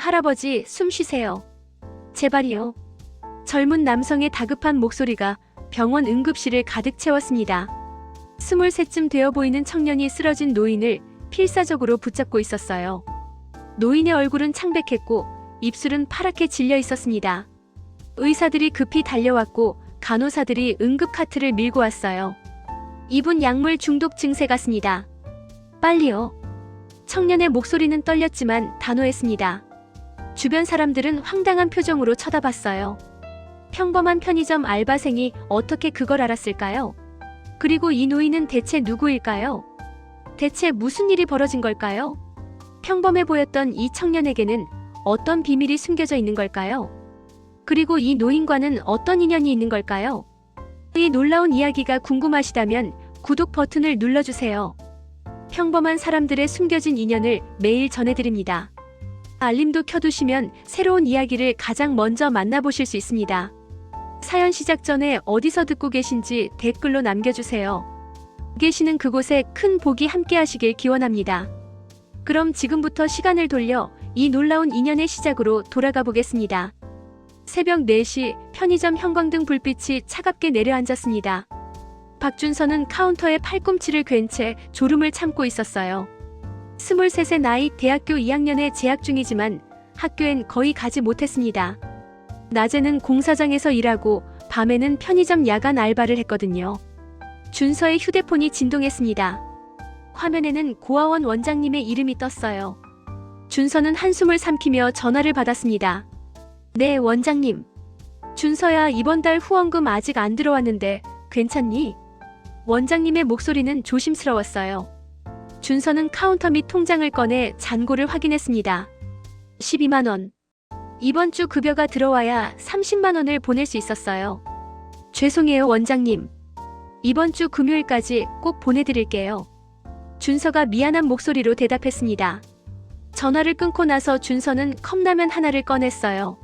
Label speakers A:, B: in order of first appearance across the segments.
A: 할아버지, 숨 쉬세요. 제발이요. 젊은 남성의 다급한 목소리가 병원 응급실을 가득 채웠습니다. 23쯤 되어 보이는 청년이 쓰러진 노인을 필사적으로 붙잡고 있었어요. 노인의 얼굴은 창백했고 입술은 파랗게 질려 있었습니다. 의사들이 급히 달려왔고 간호사들이 응급 카트를 밀고 왔어요. 이분 약물 중독 증세 같습니다. 빨리요. 청년의 목소리는 떨렸지만 단호했습니다. 주변 사람들은 황당한 표정으로 쳐다봤어요. 평범한 편의점 알바생이 어떻게 그걸 알았을까요? 그리고 이 노인은 대체 누구일까요? 대체 무슨 일이 벌어진 걸까요? 평범해 보였던 이 청년에게는 어떤 비밀이 숨겨져 있는 걸까요? 그리고 이 노인과는 어떤 인연이 있는 걸까요? 이 놀라운 이야기가 궁금하시다면 구독 버튼을 눌러주세요. 평범한 사람들의 숨겨진 인연을 매일 전해드립니다. 알림도 켜두시면 새로운 이야기를 가장 먼저 만나보실 수 있습니다. 사연 시작 전에 어디서 듣고 계신지 댓글로 남겨주세요. 계시는 그곳에 큰 복이 함께 하시길 기원합니다. 그럼 지금부터 시간을 돌려 이 놀라운 인연의 시작으로 돌아가 보겠습니다. 새벽 4시 편의점 형광등 불빛이 차갑게 내려앉았습니다. 박준서는 카운터에 팔꿈치를 괜 채 졸음을 참고 있었어요. 23의 나이, 대학교 2학년에 재학 중이지만 학교엔 거의 가지 못했습니다. 낮에는 공사장에서 일하고 밤에는 편의점 야간 알바를 했거든요. 준서의 휴대폰이 진동했습니다. 화면에는 고아원 원장님의 이름이 떴어요. 준서는 한숨을 삼키며 전화를 받았습니다. 네, 원장님. 준서야, 이번 달 후원금 아직 안 들어왔는데 괜찮니? 원장님의 목소리는 조심스러웠어요. 준서는 카운터 및 통장을 꺼내 잔고를 확인했습니다. 12만 원. 이번 주 급여가 들어와야 30만 원을 보낼 수 있었어요. 죄송해요, 원장님. 이번 주 금요일까지 꼭 보내드릴게요. 준서가 미안한 목소리로 대답했습니다. 전화를 끊고 나서 준서는 컵라면 하나를 꺼냈어요.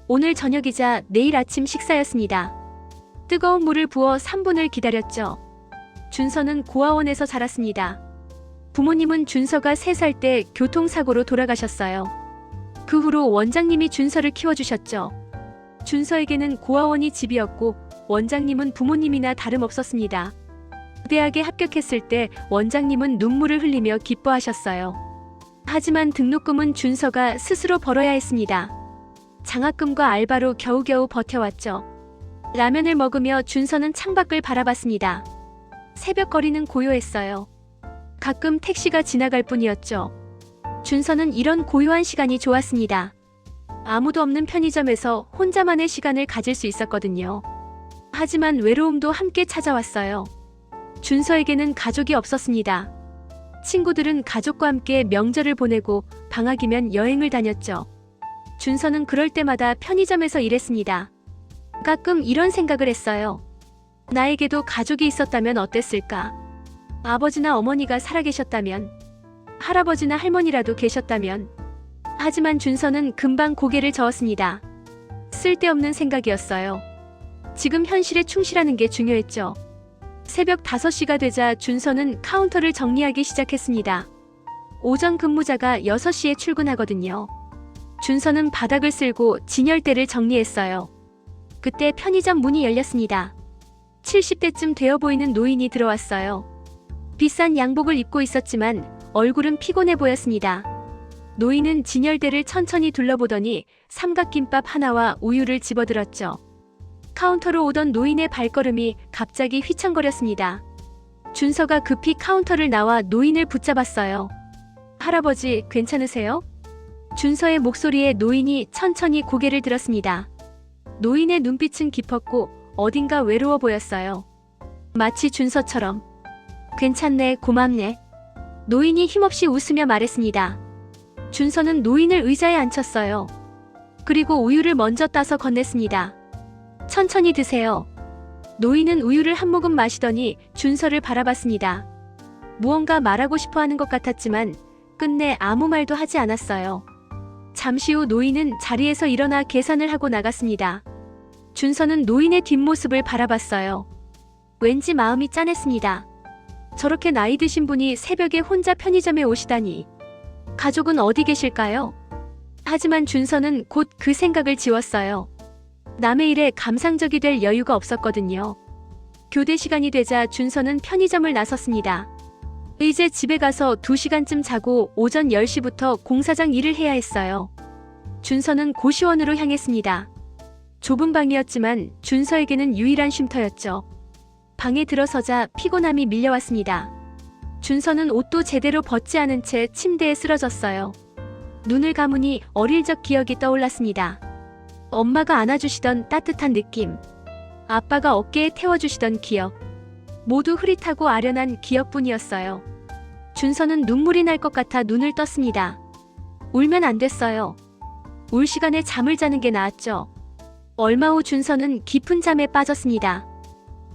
A: 오늘 저녁이자 내일 아침 식사였습니다. 뜨거운 물을 부어 3분을 기다렸죠. 준서는 고아원에서 자랐습니다. 부모님은 준서가 3살 때 교통사고로 돌아가셨어요. 그 후로 원장님이 준서를 키워주셨죠. 준서에게는 고아원이 집이었고 원장님은 부모님이나 다름없었습니다. 대학에 합격했을 때 원장님은 눈물을 흘리며 기뻐하셨어요. 하지만 등록금은 준서가 스스로 벌어야 했습니다. 장학금과 알바로 겨우겨우 버텨왔죠. 라면을 먹으며 준서는 창밖을 바라봤습니다. 새벽 거리는 고요했어요. 가끔 택시가 지나갈 뿐이었죠. 준서는 이런 고요한 시간이 좋았습니다. 아무도 없는 편의점에서 혼자만의 시간을 가질 수 있었거든요. 하지만 외로움도 함께 찾아왔어요. 준서에게는 가족이 없었습니다. 친구들은 가족과 함께 명절을 보내고 방학이면 여행을 다녔죠. 준서는 그럴 때마다 편의점에서 일했습니다. 가끔 이런 생각을 했어요. 나에게도 가족이 있었다면 어땠을까? 아버지나 어머니가 살아계셨다면, 할아버지나 할머니라도 계셨다면. 하지만 준서는 금방 고개를 저었습니다. 쓸데없는 생각이었어요. 지금 현실에 충실하는 게 중요했죠. 새벽 5시가 되자 준서는 카운터를 정리하기 시작했습니다. 오전 근무자가 6시에 출근하거든요. 준서는 바닥을 쓸고 진열대를 정리했어요. 그때 편의점 문이 열렸습니다. 70대쯤 되어 보이는 노인이 들어왔어요. 비싼 양복을 입고 있었지만 얼굴은 피곤해 보였습니다. 노인은 진열대를 천천히 둘러보더니 삼각김밥 하나와 우유를 집어들었죠. 카운터로 오던 노인의 발걸음이 갑자기 휘청거렸습니다. 준서가 급히 카운터를 나와 노인을 붙잡았어요. 할아버지, 괜찮으세요? 준서의 목소리에 노인이 천천히 고개를 들었습니다. 노인의 눈빛은 깊었고 어딘가 외로워 보였어요. 마치 준서처럼. 괜찮네, 고맙네. 노인이 힘없이 웃으며 말했습니다. 준서는 노인을 의자에 앉혔어요. 그리고 우유를 먼저 따서 건넸습니다. 천천히 드세요. 노인은 우유를 한 모금 마시더니 준서를 바라봤습니다. 무언가 말하고 싶어 하는 것 같았지만 끝내 아무 말도 하지 않았어요. 잠시 후 노인은 자리에서 일어나 계산을 하고 나갔습니다. 준서는 노인의 뒷모습을 바라봤어요. 왠지 마음이 짠했습니다. 저렇게 나이 드신 분이 새벽에 혼자 편의점에 오시다니. 가족은 어디 계실까요? 하지만 준서는 곧 그 생각을 지웠어요. 남의 일에 감상적이 될 여유가 없었거든요. 교대 시간이 되자 준서는 편의점을 나섰습니다. 이제 집에 가서 2시간쯤 자고 오전 10시부터 공사장 일을 해야 했어요. 준서는 고시원으로 향했습니다. 좁은 방이었지만 준서에게는 유일한 쉼터였죠. 방에 들어서자 피곤함이 밀려왔습니다. 준서는 옷도 제대로 벗지 않은 채 침대에 쓰러졌어요. 눈을 감으니 어릴 적 기억이 떠올랐습니다. 엄마가 안아주시던 따뜻한 느낌, 아빠가 어깨에 태워주시던 기억, 모두 흐릿하고 아련한 기억뿐이었어요. 준서는 눈물이 날 것 같아 눈을 떴습니다. 울면 안 됐어요. 울 시간에 잠을 자는 게 나았죠. 얼마 후 준서는 깊은 잠에 빠졌습니다.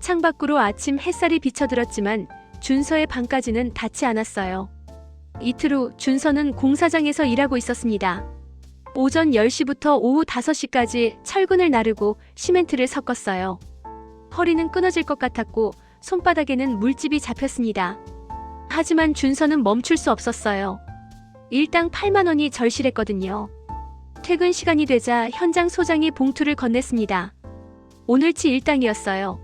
A: 창밖으로 아침 햇살이 비쳐들었지만 준서의 방까지는 닿지 않았어요. 이틀 후 준서는 공사장에서 일하고 있었습니다. 오전 10시부터 오후 5시까지 철근을 나르고 시멘트를 섞었어요. 허리는 끊어질 것 같았고 손바닥에는 물집이 잡혔습니다. 하지만 준서는 멈출 수 없었어요. 일당 8만 원이 절실했거든요. 퇴근 시간이 되자 현장 소장이 봉투를 건넸습니다. 오늘치 일당이었어요.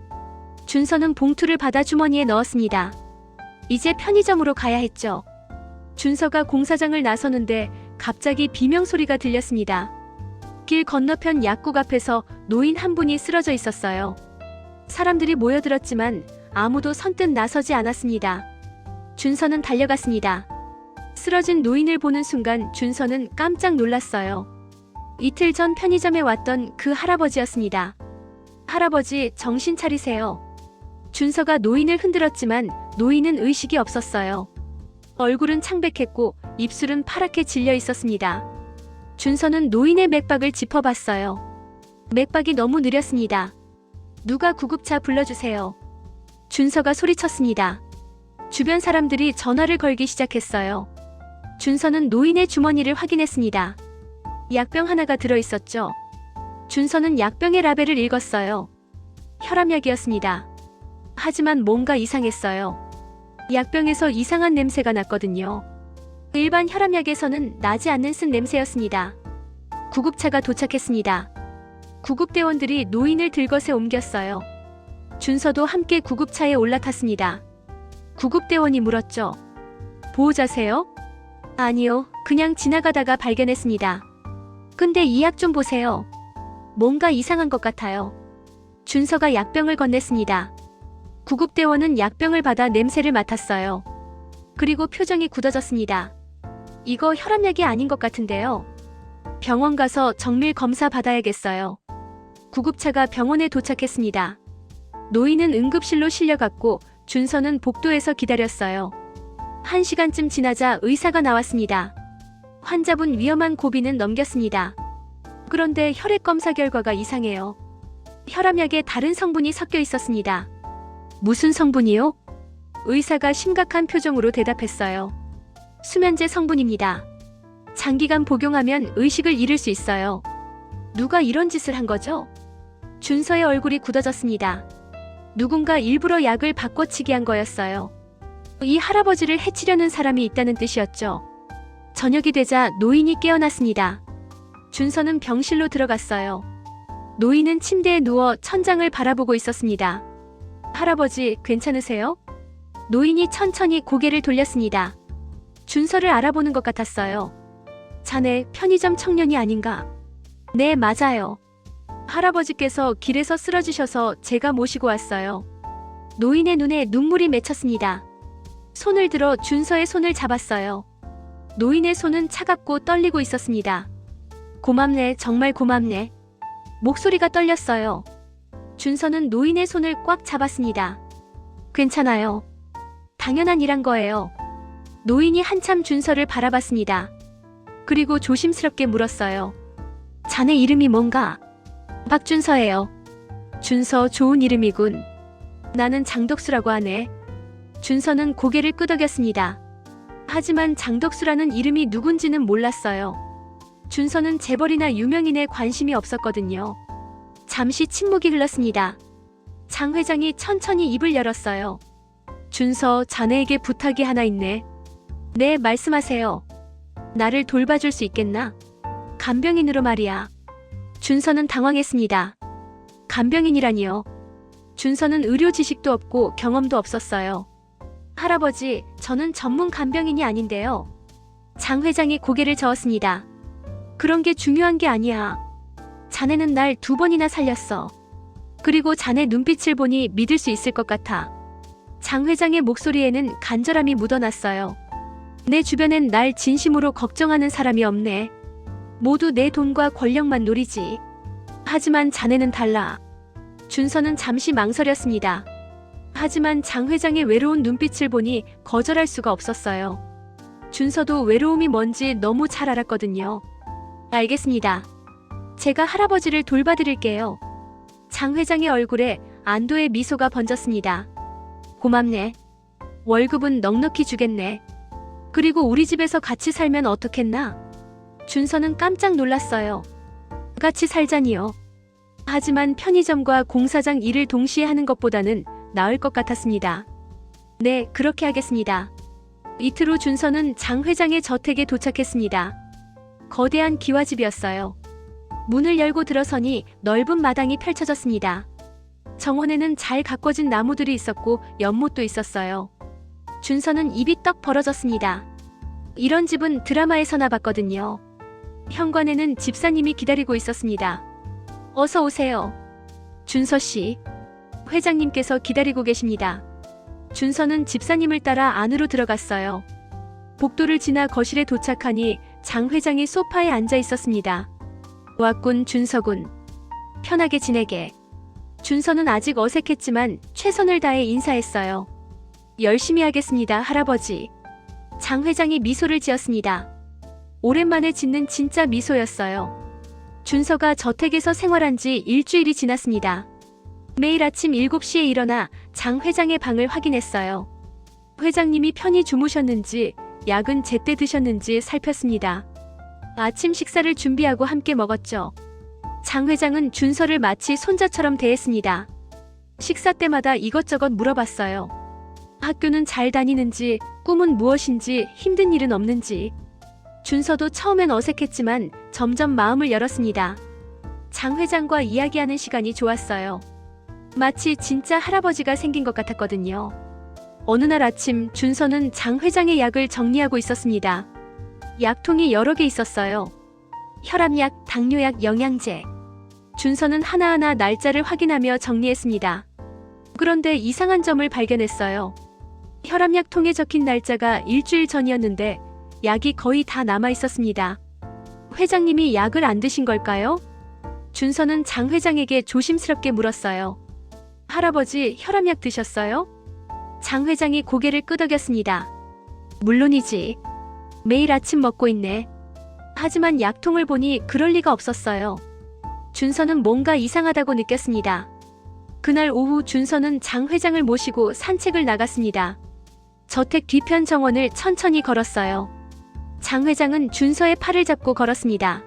A: 준서는 봉투를 받아 주머니에 넣었습니다. 이제 편의점으로 가야 했죠. 준서가 공사장을 나서는데 갑자기 비명소리가 들렸습니다. 길 건너편 약국 앞에서 노인 한 분이 쓰러져 있었어요. 사람들이 모여들었지만 아무도 선뜻 나서지 않았습니다. 준서는 달려갔습니다. 쓰러진 노인을 보는 순간 준서는 깜짝 놀랐어요. 이틀 전 편의점에 왔던 그 할아버지였습니다. 할아버지, 정신 차리세요. 준서가 노인을 흔들었지만 노인은 의식이 없었어요. 얼굴은 창백했고 입술은 파랗게 질려 있었습니다. 준서는 노인의 맥박을 짚어봤어요. 맥박이 너무 느렸습니다. 누가 구급차 불러주세요. 준서가 소리쳤습니다. 주변 사람들이 전화를 걸기 시작했어요. 준서는 노인의 주머니를 확인했습니다. 약병 하나가 들어있었죠. 준서는 약병의 라벨을 읽었어요. 혈압약이었습니다. 하지만 뭔가 이상했어요. 약병에서 이상한 냄새가 났거든요. 일반 혈압약에서는 나지 않는 쓴 냄새였습니다. 구급차가 도착했습니다. 구급대원들이 노인을 들것에 옮겼어요. 준서도 함께 구급차에 올라탔습니다. 구급대원이 물었죠. 보호자세요? 아니요, 그냥 지나가다가 발견했습니다. 근데 이 약 좀 보세요. 뭔가 이상한 것 같아요. 준서가 약병을 건넸습니다. 구급대원은 약병을 받아 냄새를 맡았어요. 그리고 표정이 굳어졌습니다. 이거 혈압약이 아닌 것 같은데요. 병원 가서 정밀 검사 받아야겠어요. 구급차가 병원에 도착했습니다. 노인은 응급실로 실려갔고 준서는 복도에서 기다렸어요. 1시간쯤 지나자 의사가 나왔습니다. 환자분 위험한 고비는 넘겼습니다. 그런데 혈액 검사 결과가 이상해요. 혈압약에 다른 성분이 섞여 있었습니다. 무슨 성분이요? 의사가 심각한 표정으로 대답했어요. 수면제 성분입니다. 장기간 복용하면 의식을 잃을 수 있어요. 누가 이런 짓을 한 거죠? 준서의 얼굴이 굳어졌습니다. 누군가 일부러 약을 바꿔치기 한 거였어요. 이 할아버지를 해치려는 사람이 있다는 뜻이었죠. 저녁이 되자 노인이 깨어났습니다. 준서는 병실로 들어갔어요. 노인은 침대에 누워 천장을 바라보고 있었습니다. 할아버지, 괜찮으세요? 노인이 천천히 고개를 돌렸습니다. 준서를 알아보는 것 같았어요. 자네 편의점 청년이 아닌가? 네, 맞아요. 할아버지께서 길에서 쓰러지셔서 제가 모시고 왔어요. 노인의 눈에 눈물이 맺혔습니다. 손을 들어 준서의 손을 잡았어요. 노인의 손은 차갑고 떨리고 있었습니다. 고맙네, 정말 고맙네. 목소리가 떨렸어요. 준서는 노인의 손을 꽉 잡았습니다. 괜찮아요. 당연한 일한 거예요. 노인이 한참 준서를 바라봤습니다. 그리고 조심스럽게 물었어요. 자네 이름이 뭔가? 박준서예요. 준서, 좋은 이름이군. 나는 장덕수라고 하네. 준서는 고개를 끄덕였습니다. 하지만 장덕수라는 이름이 누군지는 몰랐어요. 준서는 재벌이나 유명인에 관심이 없었거든요. 잠시 침묵이 흘렀습니다. 장 회장이 천천히 입을 열었어요. 준서, 자네에게 부탁이 하나 있네. 네, 말씀하세요. 나를 돌봐줄 수 있겠나? 간병인으로 말이야. 준서는 당황했습니다. 간병인이라니요. 준서는 의료 지식도 없고 경험도 없었어요. 할아버지, 저는 전문 간병인이 아닌데요. 장 회장이 고개를 저었습니다. 그런 게 중요한 게 아니야. 자네는 날 2번이나 살렸어. 그리고 자네 눈빛을 보니 믿을 수 있을 것 같아. 장 회장의 목소리에는 간절함이 묻어났어요. 내 주변엔 날 진심으로 걱정하는 사람이 없네. 모두 내 돈과 권력만 노리지. 하지만 자네는 달라. 준서는 잠시 망설였습니다. 하지만 장 회장의 외로운 눈빛을 보니 거절할 수가 없었어요. 준서도 외로움이 뭔지 너무 잘 알았거든요. 알겠습니다. 제가 할아버지를 돌봐드릴게요. 장 회장의 얼굴에 안도의 미소가 번졌습니다. 고맙네. 월급은 넉넉히 주겠네. 그리고 우리 집에서 같이 살면 어떻겠나? 준서는 깜짝 놀랐어요. 같이 살자니요. 하지만 편의점과 공사장 일을 동시에 하는 것보다는 나을 것 같았습니다. 네, 그렇게 하겠습니다. 이틀 후 준서는 장 회장의 저택에 도착했습니다. 거대한 기와집이었어요. 문을 열고 들어서니 넓은 마당이 펼쳐졌습니다. 정원에는 잘 가꿔진 나무들이 있었고 연못도 있었어요. 준서는 입이 떡 벌어졌습니다. 이런 집은 드라마에서나 봤거든요. 현관에는 집사님이 기다리고 있었습니다. 어서 오세요. 준서 씨. 회장님께서 기다리고 계십니다. 준서는 집사님을 따라 안으로 들어갔어요. 복도를 지나 거실에 도착하니 장 회장이 소파에 앉아 있었습니다. 왔군, 준서군. 편하게 지내게. 준서는 아직 어색했지만 최선을 다해 인사했어요. 열심히 하겠습니다, 할아버지. 장 회장이 미소를 지었습니다. 오랜만에 짓는 진짜 미소였어요. 준서가 저택에서 생활한 지 일주일이 지났습니다. 매일 아침 7시에 일어나 장 회장의 방을 확인했어요. 회장님이 편히 주무셨는지, 약은 제때 드셨는지 살폈습니다. 아침 식사를 준비하고 함께 먹었죠. 장 회장은 준서를 마치 손자처럼 대했습니다. 식사 때마다 이것저것 물어봤어요. 학교는 잘 다니는지, 꿈은 무엇인지, 힘든 일은 없는지. 준서도 처음엔 어색했지만 점점 마음을 열었습니다. 장 회장과 이야기하는 시간이 좋았어요. 마치 진짜 할아버지가 생긴 것 같았거든요. 어느 날 아침 준서는 장 회장의 약을 정리하고 있었습니다. 약통이 여러 개 있었어요. 혈압약, 당뇨약, 영양제. 준서는 하나하나 날짜를 확인하며 정리했습니다. 그런데 이상한 점을 발견했어요. 혈압약 통에 적힌 날짜가 일주일 전이었는데 약이 거의 다 남아 있었습니다. 회장님이 약을 안 드신 걸까요? 준서는 장 회장에게 조심스럽게 물었어요. 할아버지, 혈압약 드셨어요? 장 회장이 고개를 끄덕였습니다. 물론이지. 매일 아침 먹고 있네. 하지만 약통을 보니 그럴 리가 없었어요. 준서는 뭔가 이상하다고 느꼈습니다. 그날 오후 준서는 장 회장을 모시고 산책을 나갔습니다. 저택 뒤편 정원을 천천히 걸었어요. 장 회장은 준서의 팔을 잡고 걸었습니다.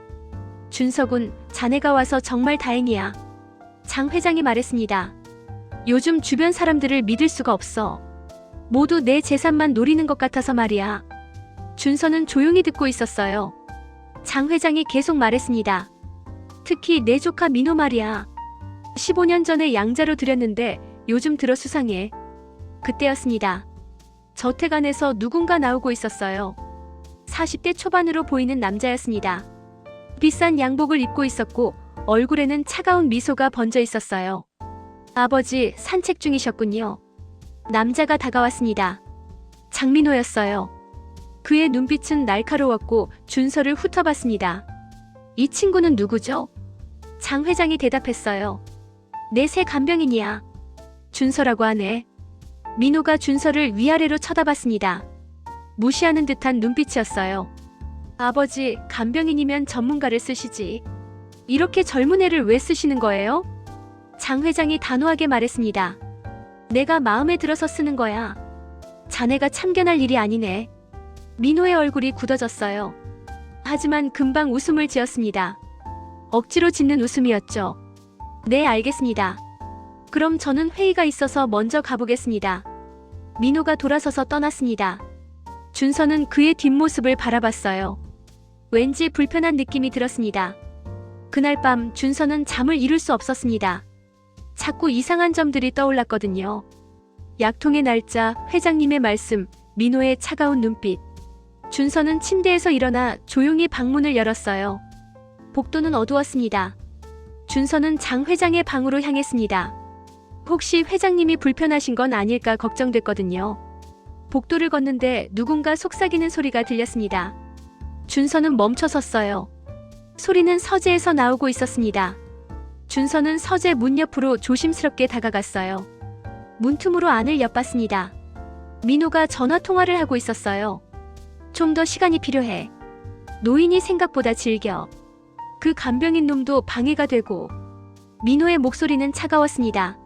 A: 준서군, 자네가 와서 정말 다행이야. 장 회장이 말했습니다. 요즘 주변 사람들을 믿을 수가 없어. 모두 내 재산만 노리는 것 같아서 말이야. 준서는 조용히 듣고 있었어요. 장 회장이 계속 말했습니다. 특히 내 조카 민호 말이야. 15년 전에 양자로 들였는데 요즘 들어 수상해. 그때였습니다. 저택 안에서 누군가 나오고 있었어요. 40대 초반으로 보이는 남자였습니다. 비싼 양복을 입고 있었고 얼굴에는 차가운 미소가 번져 있었어요. 아버지, 산책 중이셨군요. 남자가 다가왔습니다. 장민호였어요. 그의 눈빛은 날카로웠고 준서를 훑어봤습니다. 이 친구는 누구죠? 장 회장이 대답했어요. 내 새 간병인이야. 준서라고 하네. 민호가 준서를 위아래로 쳐다봤습니다. 무시하는 듯한 눈빛이었어요. 아버지, 간병인이면 전문가를 쓰시지. 이렇게 젊은 애를 왜 쓰시는 거예요? 장 회장이 단호하게 말했습니다. 내가 마음에 들어서 쓰는 거야. 자네가 참견할 일이 아니네. 민호의 얼굴이 굳어졌어요. 하지만 금방 웃음을 지었습니다. 억지로 짓는 웃음이었죠. 네, 알겠습니다. 그럼 저는 회의가 있어서 먼저 가보겠습니다. 민호가 돌아서서 떠났습니다. 준서는 그의 뒷모습을 바라봤어요. 왠지 불편한 느낌이 들었습니다. 그날 밤 준서는 잠을 이룰 수 없었습니다. 자꾸 이상한 점들이 떠올랐거든요. 약통의 날짜, 회장님의 말씀, 민호의 차가운 눈빛. 준서는 침대에서 일어나 조용히 방문을 열었어요. 복도는 어두웠습니다. 준서는 장 회장의 방으로 향했습니다. 혹시 회장님이 불편하신 건 아닐까 걱정됐거든요. 복도를 걷는데 누군가 속삭이는 소리가 들렸습니다. 준서는 멈춰섰어요. 소리는 서재에서 나오고 있었습니다. 준서는 서재 문 옆으로 조심스럽게 다가갔어요. 문틈으로 안을 엿봤습니다. 민호가 전화 통화를 하고 있었어요. 좀 더 시간이 필요해. 노인이 생각보다 질겨. 그 간병인 놈도 방해가 되고. 민호의 목소리는 차가웠습니다.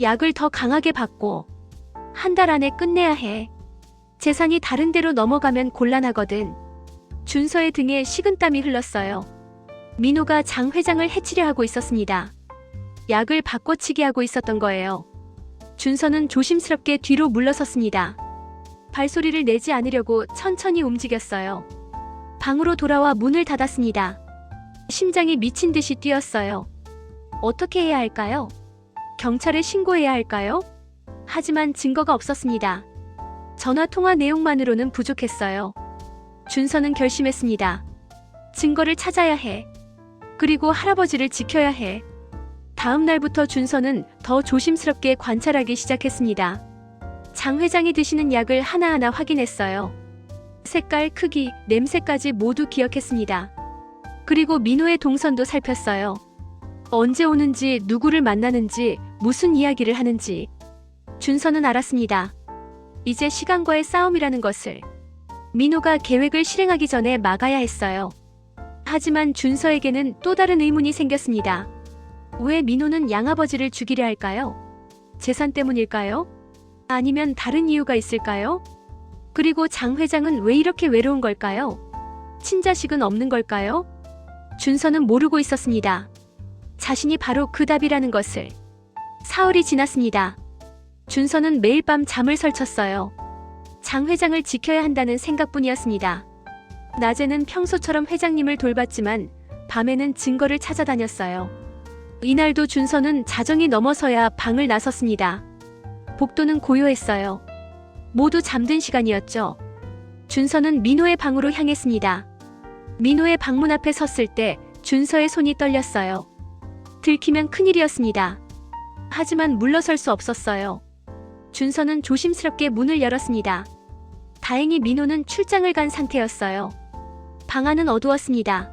A: 약을 더 강하게 받고 한 달 안에 끝내야 해. 재산이 다른 데로 넘어가면 곤란하거든. 준서의 등에 식은땀이 흘렀어요. 민호가 장 회장을 해치려 하고 있었습니다. 약을 바꿔치기 하고 있었던 거예요. 준서는 조심스럽게 뒤로 물러섰습니다. 발소리를 내지 않으려고 천천히 움직였어요. 방으로 돌아와 문을 닫았습니다. 심장이 미친 듯이 뛰었어요. 어떻게 해야 할까요? 경찰에 신고해야 할까요? 하지만 증거가 없었습니다. 전화 통화 내용만으로는 부족했어요. 준서는 결심했습니다. 증거를 찾아야 해. 그리고 할아버지를 지켜야 해. 다음 날부터 준서는 더 조심스럽게 관찰하기 시작했습니다. 장 회장이 드시는 약을 하나하나 확인했어요. 색깔, 크기, 냄새까지 모두 기억했습니다. 그리고 민호의 동선도 살폈어요. 언제 오는지, 누구를 만나는지, 무슨 이야기를 하는지. 준서는 알았습니다. 이제 시간과의 싸움이라는 것을. 민호가 계획을 실행하기 전에 막아야 했어요. 하지만 준서에게는 또 다른 의문이 생겼습니다. 왜 민호는 양아버지를 죽이려 할까요? 재산 때문일까요? 아니면 다른 이유가 있을까요? 그리고 장 회장은 왜 이렇게 외로운 걸까요? 친자식은 없는 걸까요? 준서는 모르고 있었습니다. 자신이 바로 그 답이라는 것을. 사흘이 지났습니다. 준서는 매일 밤 잠을 설쳤어요. 장 회장을 지켜야 한다는 생각뿐이었습니다. 낮에는 평소처럼 회장님을 돌봤지만 밤에는 증거를 찾아다녔어요. 이날도 준서는 자정이 넘어서야 방을 나섰습니다. 복도는 고요했어요. 모두 잠든 시간이었죠. 준서는 민호의 방으로 향했습니다. 민호의 방문 앞에 섰을 때 준서의 손이 떨렸어요. 들키면 큰일이었습니다. 하지만 물러설 수 없었어요. 준서는 조심스럽게 문을 열었습니다. 다행히 민호는 출장을 간 상태였어요. 방 안은 어두웠습니다.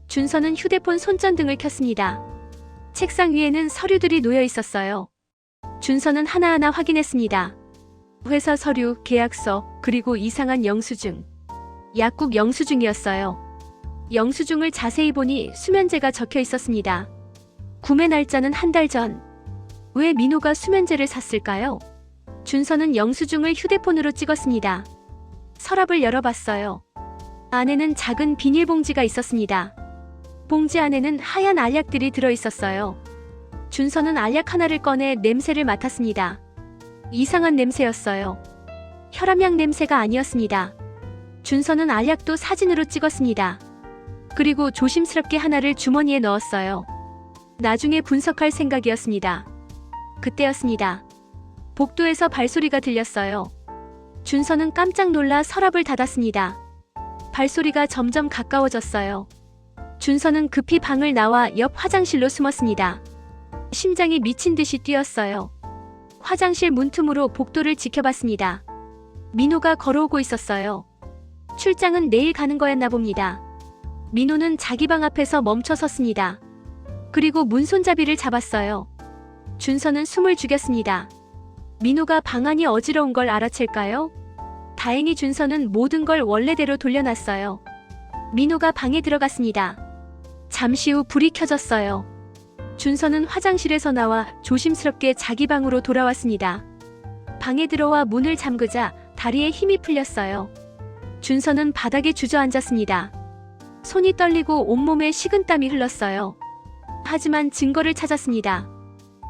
A: 준서는 휴대폰 손전등을 켰습니다. 책상 위에는 서류들이 놓여 있었어요. 준서는 하나하나 확인했습니다. 회사 서류, 계약서, 그리고 이상한 영수증. 약국 영수증이었어요. 영수증을 자세히 보니 수면제가 적혀 있었습니다. 구매 날짜는 한 달 전. 왜 민호가 수면제를 샀을까요? 준서는 영수증을 휴대폰으로 찍었습니다. 서랍을 열어봤어요. 안에는 작은 비닐봉지가 있었습니다. 봉지 안에는 하얀 알약들이 들어있었어요. 준서는 알약 하나를 꺼내 냄새를 맡았습니다. 이상한 냄새였어요. 혈압약 냄새가 아니었습니다. 준서는 알약도 사진으로 찍었습니다. 그리고 조심스럽게 하나를 주머니에 넣었어요. 나중에 분석할 생각이었습니다. 그때였습니다. 복도에서 발소리가 들렸어요. 준서는 깜짝 놀라 서랍을 닫았습니다. 발소리가 점점 가까워졌어요. 준서는 급히 방을 나와 옆 화장실로 숨었습니다. 심장이 미친 듯이 뛰었어요. 화장실 문틈으로 복도를 지켜봤습니다. 민호가 걸어오고 있었어요. 출장은 내일 가는 거였나 봅니다. 민호는 자기 방 앞에서 멈춰 섰습니다. 그리고 문 손잡이를 잡았어요. 준서는 숨을 죽였습니다. 민호가 방 안이 어지러운 걸 알아챌까요? 다행히 준서는 모든 걸 원래대로 돌려놨어요. 민호가 방에 들어갔습니다. 잠시 후 불이 켜졌어요. 준서는 화장실에서 나와 조심스럽게 자기 방으로 돌아왔습니다. 방에 들어와 문을 잠그자 다리에 힘이 풀렸어요. 준서는 바닥에 주저앉았습니다. 손이 떨리고 온몸에 식은땀이 흘렀어요. 하지만 증거를 찾았습니다.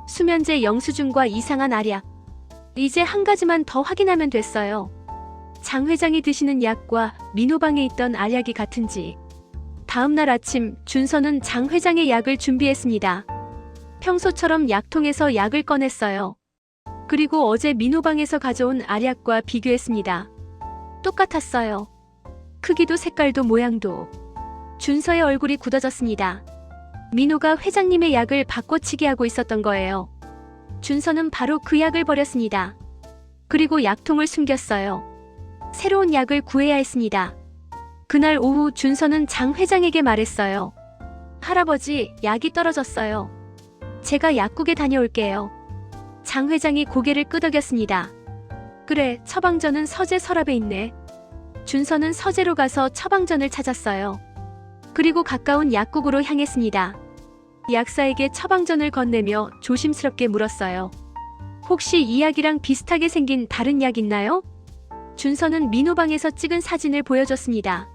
A: 수면제 영수증과 이상한 알약. 이제 한 가지만 더 확인하면 됐어요. 장 회장이 드시는 약과 민호 방에 있던 알약이 같은지. 다음 날 아침 준서는 장 회장의 약을 준비했습니다. 평소처럼 약통에서 약을 꺼냈어요. 그리고 어제 민호 방에서 가져온 알약과 비교했습니다. 똑같았어요. 크기도 색깔도 모양도. 준서의 얼굴이 굳어졌습니다. 민호가 회장님의 약을 바꿔치기 하고 있었던 거예요. 준서는 바로 그 약을 버렸습니다. 그리고 약통을 숨겼어요. 새로운 약을 구해야 했습니다. 그날 오후 준서는 장 회장에게 말했어요. 할아버지, 약이 떨어졌어요. 제가 약국에 다녀올게요. 장 회장이 고개를 끄덕였습니다. 그래, 처방전은 서재 서랍에 있네. 준서는 서재로 가서 처방전을 찾았어요. 그리고 가까운 약국으로 향했습니다. 약사에게 처방전을 건네며 조심스럽게 물었어요. 혹시 이 약이랑 비슷하게 생긴 다른 약 있나요? 준서는 민호 방에서 찍은 사진을 보여줬습니다.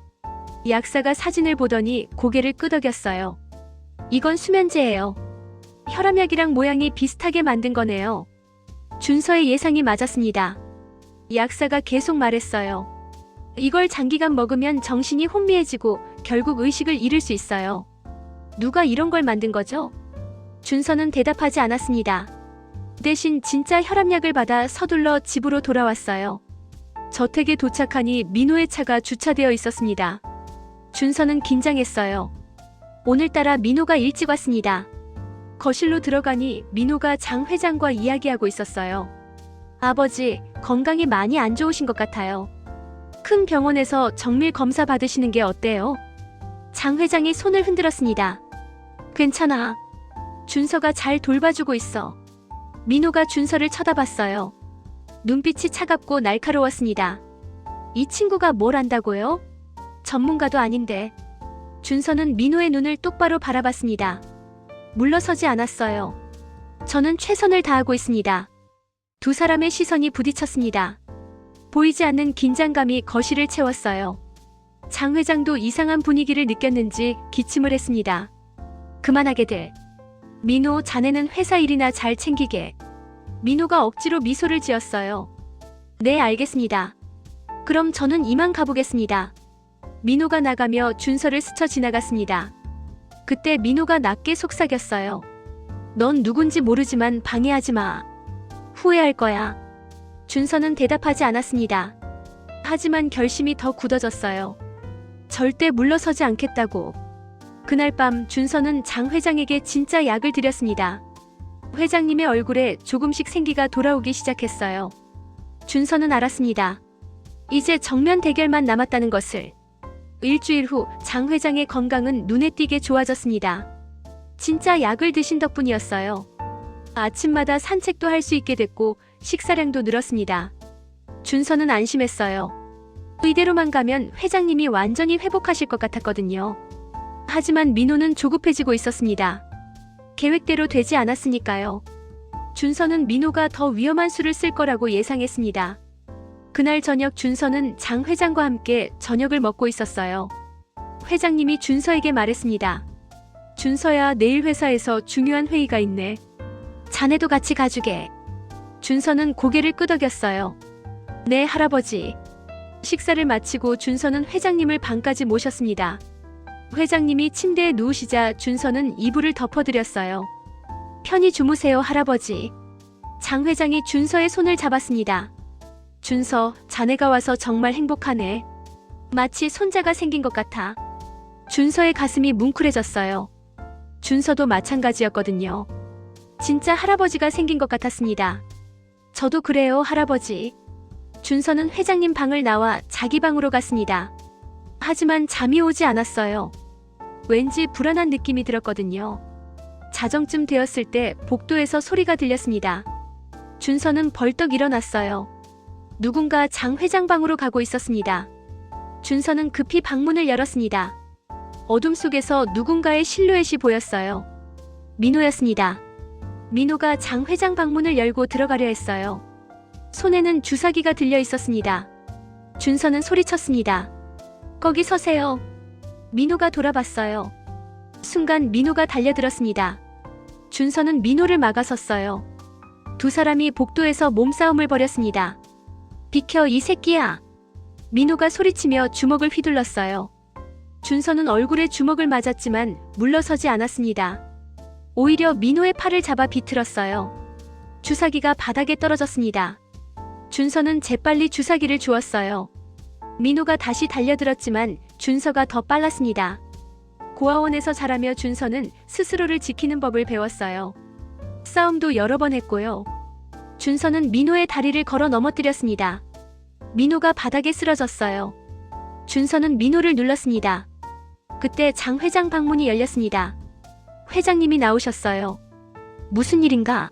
A: 약사가 사진을 보더니 고개를 끄덕였어요. 이건 수면제예요. 혈압약이랑 모양이 비슷하게 만든 거네요. 준서의 예상이 맞았습니다. 약사가 계속 말했어요. 이걸 장기간 먹으면 정신이 혼미해지고 결국 의식을 잃을 수 있어요. 누가 이런 걸 만든 거죠? 준서는 대답하지 않았습니다. 대신 진짜 혈압약을 받아 서둘러 집으로 돌아왔어요. 저택에 도착하니 민호의 차가 주차되어 있었습니다. 준서는 긴장했어요. 오늘따라 민호가 일찍 왔습니다. 거실로 들어가니 민호가 장 회장과 이야기하고 있었어요. 아버지, 건강이 많이 안 좋으신 것 같아요. 큰 병원에서 정밀 검사 받으시는 게 어때요? 장 회장이 손을 흔들었습니다. 괜찮아. 준서가 잘 돌봐주고 있어. 민호가 준서를 쳐다봤어요. 눈빛이 차갑고 날카로웠습니다. 이 친구가 뭘 안다고요? 전문가도 아닌데. 준서는 민호의 눈을 똑바로 바라봤습니다. 물러서지 않았어요. 저는 최선을 다하고 있습니다. 두 사람의 시선이 부딪혔습니다. 보이지 않는 긴장감이 거실을 채웠어요. 장 회장도 이상한 분위기를 느꼈는지 기침을 했습니다. 그만하게들. 민호, 자네는 회사 일이나 잘 챙기게. 민호가 억지로 미소를 지었어요. 네, 알겠습니다. 그럼 저는 이만 가보겠습니다. 민호가 나가며 준서를 스쳐 지나갔습니다. 그때 민호가 낮게 속삭였어요. 넌 누군지 모르지만 방해하지 마. 후회할 거야. 준서는 대답하지 않았습니다. 하지만 결심이 더 굳어졌어요. 절대 물러서지 않겠다고. 그날 밤 준서는 장 회장에게 진짜 약을 드렸습니다. 회장님의 얼굴에 조금씩 생기가 돌아오기 시작했어요. 준서는 알았습니다. 이제 정면 대결만 남았다는 것을. 일주일 후 장 회장의 건강은 눈에 띄게 좋아졌습니다. 진짜 약을 드신 덕분이었어요. 아침마다 산책도 할 수 있게 됐고 식사량도 늘었습니다. 준서는 안심했어요. 이대로만 가면 회장님이 완전히 회복하실 것 같았거든요. 하지만 민호는 조급해지고 있었습니다. 계획대로 되지 않았으니까요. 준서는 민호가 더 위험한 수를 쓸 거라고 예상했습니다. 그날 저녁 준서는 장 회장과 함께 저녁을 먹고 있었어요. 회장님이 준서에게 말했습니다. 준서야, 내일 회사에서 중요한 회의가 있네. 자네도 같이 가주게. 준서는 고개를 끄덕였어요. 네, 할아버지. 식사를 마치고 준서는 회장님을 방까지 모셨습니다. 회장님이 침대에 누우시자 준서는 이불을 덮어드렸어요. 편히 주무세요, 할아버지. 장 회장이 준서의 손을 잡았습니다. 준서, 자네가 와서 정말 행복하네. 마치 손자가 생긴 것 같아. 준서의 가슴이 뭉클해졌어요. 준서도 마찬가지였거든요. 진짜 할아버지가 생긴 것 같았습니다. 저도 그래요, 할아버지. 준서는 회장님 방을 나와 자기 방으로 갔습니다. 하지만 잠이 오지 않았어요. 왠지 불안한 느낌이 들었거든요. 자정쯤 되었을 때 복도에서 소리가 들렸습니다. 준서는 벌떡 일어났어요. 누군가 장 회장 방으로 가고 있었습니다. 준서는 급히 방문을 열었습니다. 어둠 속에서 누군가의 실루엣이 보였어요. 민호였습니다. 민호가 장 회장 방문을 열고 들어가려 했어요. 손에는 주사기가 들려 있었습니다. 준서는 소리쳤습니다. 거기 서세요. 민호가 돌아봤어요. 순간 민호가 달려들었습니다. 준서는 민호를 막아섰어요. 두 사람이 복도에서 몸싸움을 벌였습니다. 비켜, 이 새끼야. 민호가 소리치며 주먹을 휘둘렀어요. 준서는 얼굴에 주먹을 맞았지만 물러서지 않았습니다. 오히려 민호의 팔을 잡아 비틀었어요. 주사기가 바닥에 떨어졌습니다. 준서는 재빨리 주사기를 주었어요. 민호가 다시 달려들었지만 준서가 더 빨랐습니다. 고아원에서 자라며 준서는 스스로를 지키는 법을 배웠어요. 싸움도 여러 번 했고요. 준서는 민호의 다리를 걸어 넘어뜨렸습니다. 민호가 바닥에 쓰러졌어요. 준서는 민호를 눌렀습니다. 그때 장 회장 방문이 열렸습니다. 회장님이 나오셨어요. 무슨 일인가?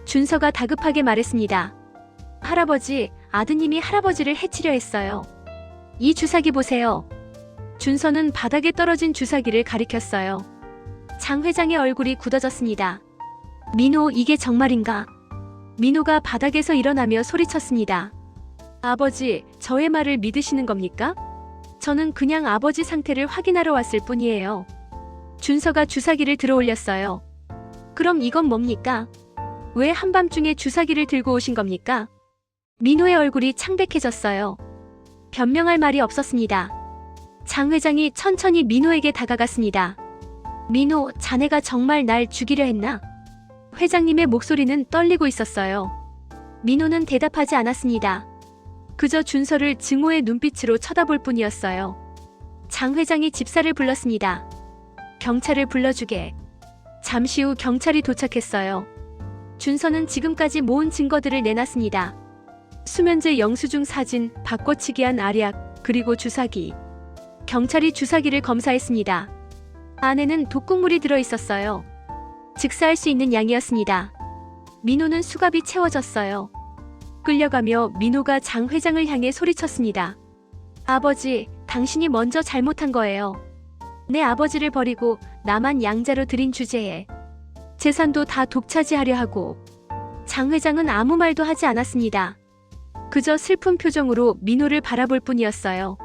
A: 준서가 다급하게 말했습니다. 할아버지, 아드님이 할아버지를 해치려 했어요. 이 주사기 보세요. 준서는 바닥에 떨어진 주사기를 가리켰어요. 장 회장의 얼굴이 굳어졌습니다. 민호, 이게 정말인가? 민호가 바닥에서 일어나며 소리쳤습니다. 아버지, 저의 말을 믿으시는 겁니까? 저는 그냥 아버지 상태를 확인하러 왔을 뿐이에요. 준서가 주사기를 들어올렸어요. 그럼 이건 뭡니까? 왜 한밤중에 주사기를 들고 오신 겁니까? 민호의 얼굴이 창백해졌어요. 변명할 말이 없었습니다. 장 회장이 천천히 민호에게 다가갔습니다. 민호, 자네가 정말 날 죽이려 했나? 회장님의 목소리는 떨리고 있었어요. 민호는 대답하지 않았습니다. 그저 준서를 증오의 눈빛으로 쳐다볼 뿐이었어요. 장 회장이 집사를 불렀습니다. 경찰을 불러주게. 잠시 후 경찰이 도착했어요. 준서는 지금까지 모은 증거들을 내놨습니다. 수면제 영수증 사진, 바꿔치기한 알약, 그리고 주사기. 경찰이 주사기를 검사했습니다. 안에는 독극물이 들어있었어요. 즉사할 수 있는 양이었습니다. 민호는 수갑이 채워졌어요. 끌려가며 민호가 장 회장을 향해 소리쳤습니다. 아버지, 당신이 먼저 잘못한 거예요. 내 아버지를 버리고 나만 양자로 들인 주제에 재산도 다 독차지하려 하고. 장 회장은 아무 말도 하지 않았습니다. 그저 슬픈 표정으로 민호를 바라볼 뿐이었어요.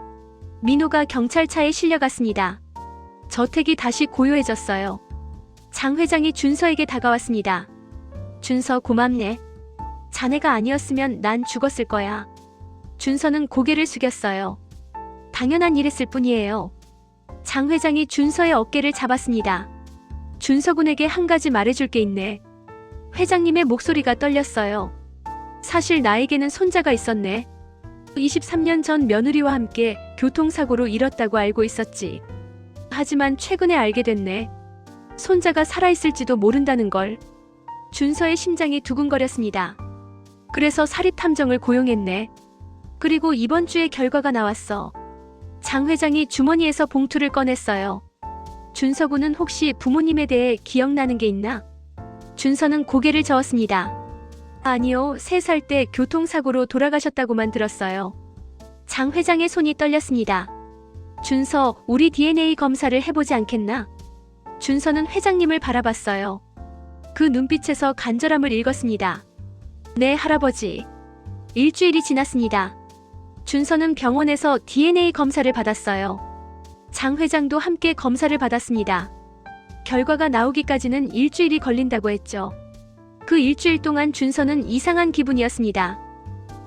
A: 민호가 경찰차에 실려갔습니다. 저택이 다시 고요해졌어요. 장 회장이 준서에게 다가왔습니다. 준서, 고맙네. 자네가 아니었으면 난 죽었을 거야. 준서는 고개를 숙였어요. 당연한 일했을 뿐이에요. 장 회장이 준서의 어깨를 잡았습니다. 준서 군에게 한 가지 말해줄 게 있네. 회장님의 목소리가 떨렸어요. 사실 나에게는 손자가 있었네. 23년 전 며느리와 함께 교통사고로 잃었다고 알고 있었지. 하지만 최근에 알게 됐네. 손자가 살아있을지도 모른다는 걸. 준서의 심장이 두근거렸습니다. 그래서 사립탐정을 고용했네. 그리고 이번 주에 결과가 나왔어. 장 회장이 주머니에서 봉투를 꺼냈어요. 준서 군은 혹시 부모님에 대해 기억나는 게 있나? 준서는 고개를 저었습니다. 아니요, 3살 때 교통사고로 돌아가셨다고만 들었어요. 장 회장의 손이 떨렸습니다. 준서, 우리 DNA 검사를 해보지 않겠나? 준서는 회장님을 바라봤어요. 그 눈빛에서 간절함을 읽었습니다. 네, 할아버지. 일주일이 지났습니다. 준서는 병원에서 DNA 검사를 받았어요. 장 회장도 함께 검사를 받았습니다. 결과가 나오기까지는 일주일이 걸린다고 했죠. 그 일주일 동안 준서는 이상한 기분이었습니다.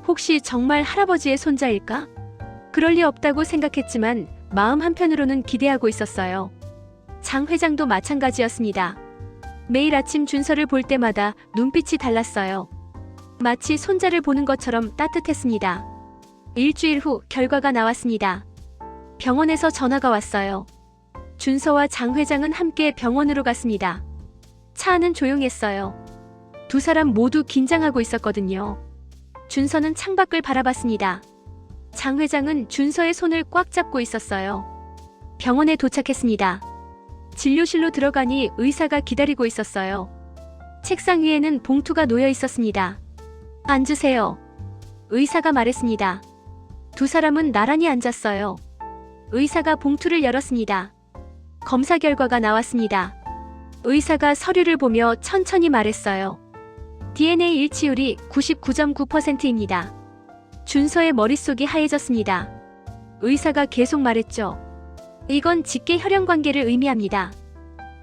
A: 혹시 정말 할아버지의 손자일까? 그럴 리 없다고 생각했지만 마음 한편으로는 기대하고 있었어요. 장 회장도 마찬가지였습니다. 매일 아침 준서를 볼 때마다 눈빛이 달랐어요. 마치 손자를 보는 것처럼 따뜻했습니다. 일주일 후 결과가 나왔습니다. 병원에서 전화가 왔어요. 준서와 장 회장은 함께 병원으로 갔습니다. 차 안은 조용했어요. 두 사람 모두 긴장하고 있었거든요. 준서는 창밖을 바라봤습니다. 장 회장은 준서의 손을 꽉 잡고 있었어요. 병원에 도착했습니다. 진료실로 들어가니 의사가 기다리고 있었어요. 책상 위에는 봉투가 놓여 있었습니다. 앉으세요. 의사가 말했습니다. 두 사람은 나란히 앉았어요. 의사가 봉투를 열었습니다. 검사 결과가 나왔습니다. 의사가 서류를 보며 천천히 말했어요. DNA 일치율이 99.9%입니다. 준서의 머릿속이 하얘졌습니다. 의사가 계속 말했죠. 이건 직계 혈연 관계를 의미합니다.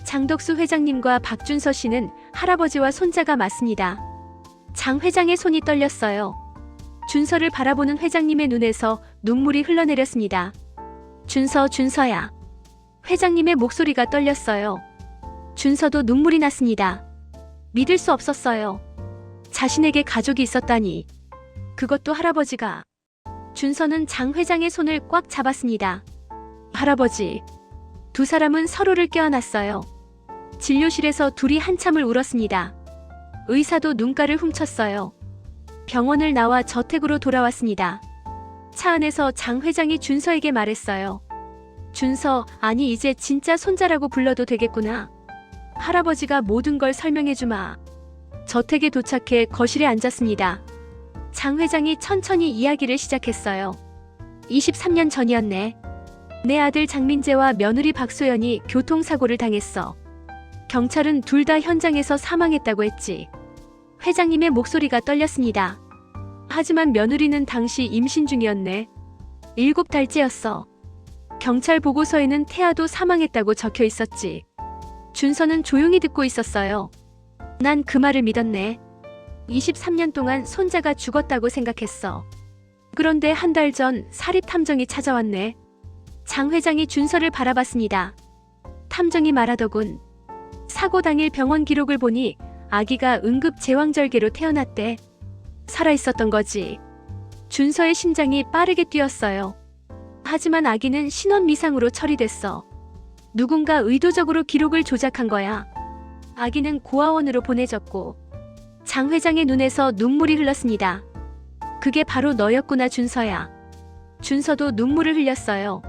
A: 장덕수 회장님과 박준서 씨는 할아버지와 손자가 맞습니다. 장 회장의 손이 떨렸어요. 준서를 바라보는 회장님의 눈에서 눈물이 흘러내렸습니다. 준서, 준서야. 회장님의 목소리가 떨렸어요. 준서도 눈물이 났습니다. 믿을 수 없었어요. 자신에게 가족이 있었다니. 그것도 할아버지가. 준서는 장 회장의 손을 꽉 잡았습니다. 할아버지. 두 사람은 서로를 껴안았어요. 진료실에서 둘이 한참을 울었습니다. 의사도 눈가를 훔쳤어요. 병원을 나와 저택으로 돌아왔습니다. 차 안에서 장 회장이 준서에게 말했어요. 준서, 아니 이제 진짜 손자라고 불러도 되겠구나. 할아버지가 모든 걸 설명해주마. 저택에 도착해 거실에 앉았습니다. 장 회장이 천천히 이야기를 시작했어요. 23년 전이었네. 내 아들 장민재와 며느리 박소연이 교통사고를 당했어. 경찰은 둘 다 현장에서 사망했다고 했지. 회장님의 목소리가 떨렸습니다. 하지만 며느리는 당시 임신 중이었네. 7달째였어. 경찰 보고서에는 태아도 사망했다고 적혀 있었지. 준서는 조용히 듣고 있었어요. 난 그 말을 믿었네. 23년 동안 손자가 죽었다고 생각했어. 그런데 한 달 전 사립탐정이 찾아왔네. 장 회장이 준서를 바라봤습니다. 탐정이 말하더군. 사고 당일 병원 기록을 보니 아기가 응급 제왕절개로 태어났대. 살아있었던 거지. 준서의 심장이 빠르게 뛰었어요. 하지만 아기는 신원 미상으로 처리됐어. 누군가 의도적으로 기록을 조작한 거야. 아기는 고아원으로 보내졌고. 장 회장의 눈에서 눈물이 흘렀습니다. 그게 바로 너였구나, 준서야. 준서도 눈물을 흘렸어요.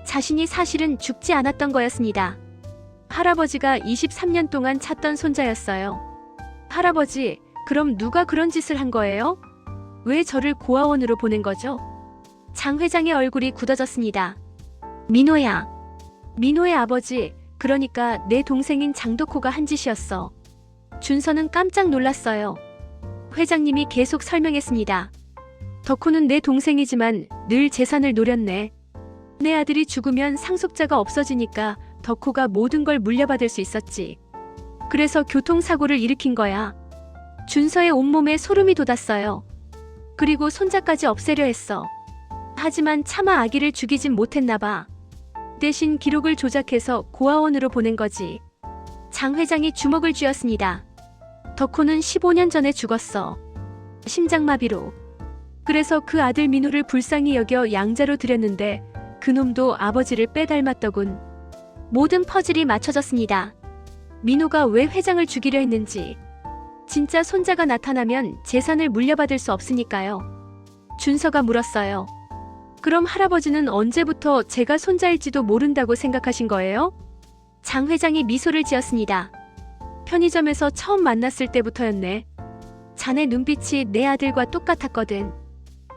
A: 자신이 사실은 죽지 않았던 거였습니다. 할아버지가 23년 동안 찾던 손자였어요. 할아버지, 그럼 누가 그런 짓을 한 거예요? 왜 저를 고아원으로 보낸 거죠? 장 회장의 얼굴이 굳어졌습니다. 민호야. 민호의 아버지, 그러니까 내 동생인 장덕호가 한 짓이었어. 준서는 깜짝 놀랐어요. 회장님이 계속 설명했습니다. 덕호는 내 동생이지만 늘 재산을 노렸네. 내 아들이 죽으면 상속자가 없어지니까 덕호가 모든 걸 물려받을 수 있었지. 그래서 교통사고를 일으킨 거야. 준서의 온몸에 소름이 돋았어요. 그리고 손자까지 없애려 했어. 하지만 차마 아기를 죽이진 못했나 봐. 대신 기록을 조작해서 고아원으로 보낸 거지. 장 회장이 주먹을 쥐었습니다. 덕호는 15년 전에 죽었어. 심장마비로. 그래서 그 아들 민호를 불쌍히 여겨 양자로 들였는데 그놈도 아버지를 빼닮았더군. 모든 퍼즐이 맞춰졌습니다. 민호가 왜 회장을 죽이려 했는지. 진짜 손자가 나타나면 재산을 물려받을 수 없으니까요. 준서가 물었어요. 그럼 할아버지는 언제부터 제가 손자일지도 모른다고 생각하신 거예요? 장 회장이 미소를 지었습니다. 편의점에서 처음 만났을 때부터였네. 자네 눈빛이 내 아들과 똑같았거든.